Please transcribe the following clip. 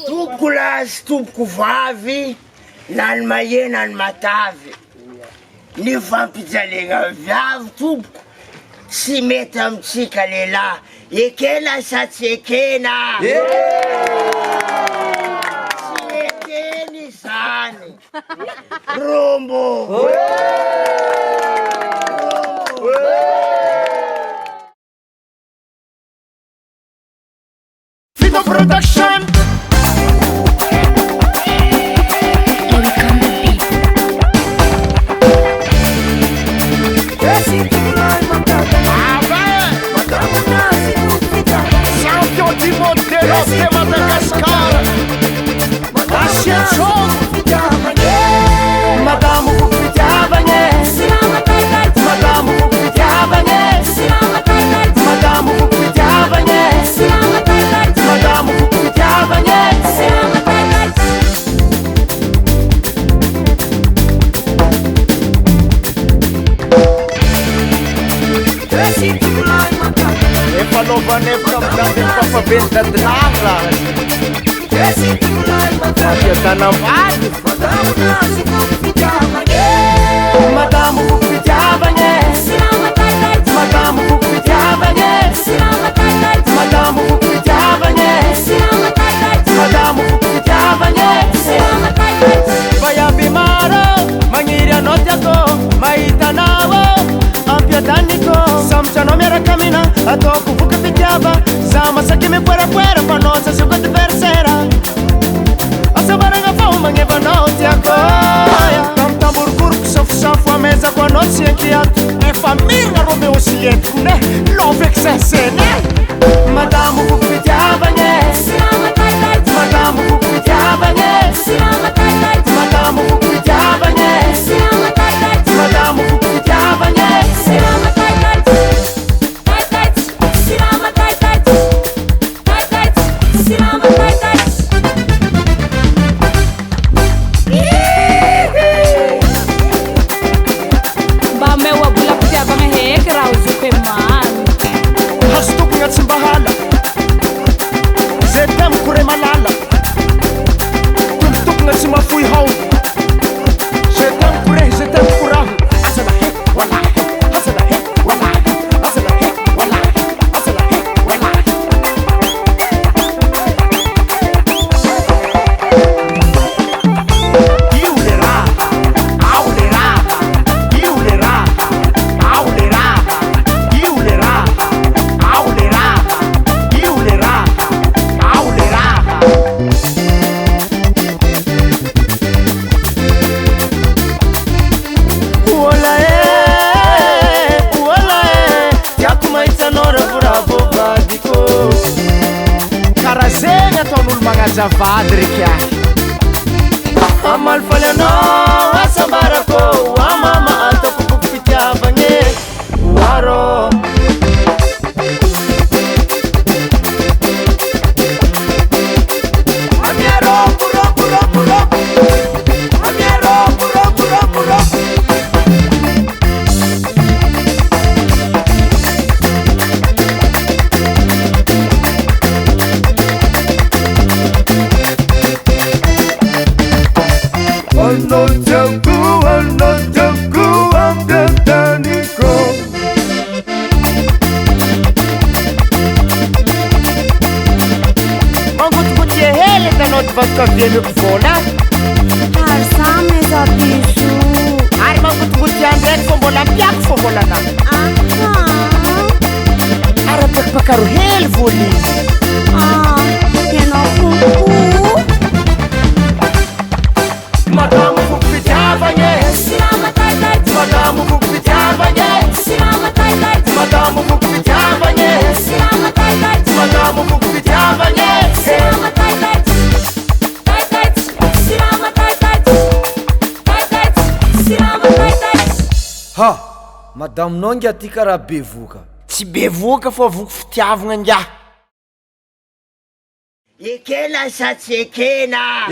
Tompoko lazy tompoko vavy na ny mahena na ny matavy ny fampijalegna viavy tompoko tsy mety amitsika lehilahy ekena sa tsy ekena tsy ekeny zany rombo Vito Production. Champion du monde de l'Os de Madagascar. Madame Fukutiavanye. Madame Fukutiavanye. Madame Fukutiavanye. Madame Fukutiavanye. Efa novanevitra amin'andry ny fafaveny dadilava Fiadanambady Madame Fukutiavanye. Madame Fukutiavanye. Madame Fukutiavanye. Madame Fukutiavanye. Vayamby maro magniry anao tiako mahita anao ampiadaniko sambotra anao miaraka amina ataoko voka fitiava za masaky mipoerapoera fanao tsasioko adversaire asavaragna fao magnevanao tiako tamtamborokoroky safosafo amezako anao tsy enkiato efa mirina Romeo Juliette ne love exercene Madame Fukutiavanye. Madame Fukutiavanye. Madame Fukutiavanye. Madame Fukutiavanye. Hasitokogna tsy mbahala zay temokore malala tombotokogna tsy mafoy hao zay temokore zay temokoraho azalahe walahe azalahe walahe azalahe walahe azalahe walahe io le raha ao le raha io le raha ao le raha io le raha ao le raha io le raha ao le raha Wala tiako mahita anao ravoravo vadiko karaha zegny ataon'olo magnajavady reky ahy amalifaly anao asambarako amama ataoko boky fitiavagne oarô Anotaku ampiadaniko mangotigoty hely tanao ty vakokavianiko vola ary za meza biso ary mangotigoty andraiky fô mbola ampiako fô volana ary apakapakaro hely voly ianao koko Madame Fukutiavanye. Madame Fukutiavanye. Madame Fukutiavanye. Madame Fukutiavanye. Ha, madame nonga ty karaha bevoka Tsy bevoka fô voko fitiavagna ngiahy ekena sa tsy ekena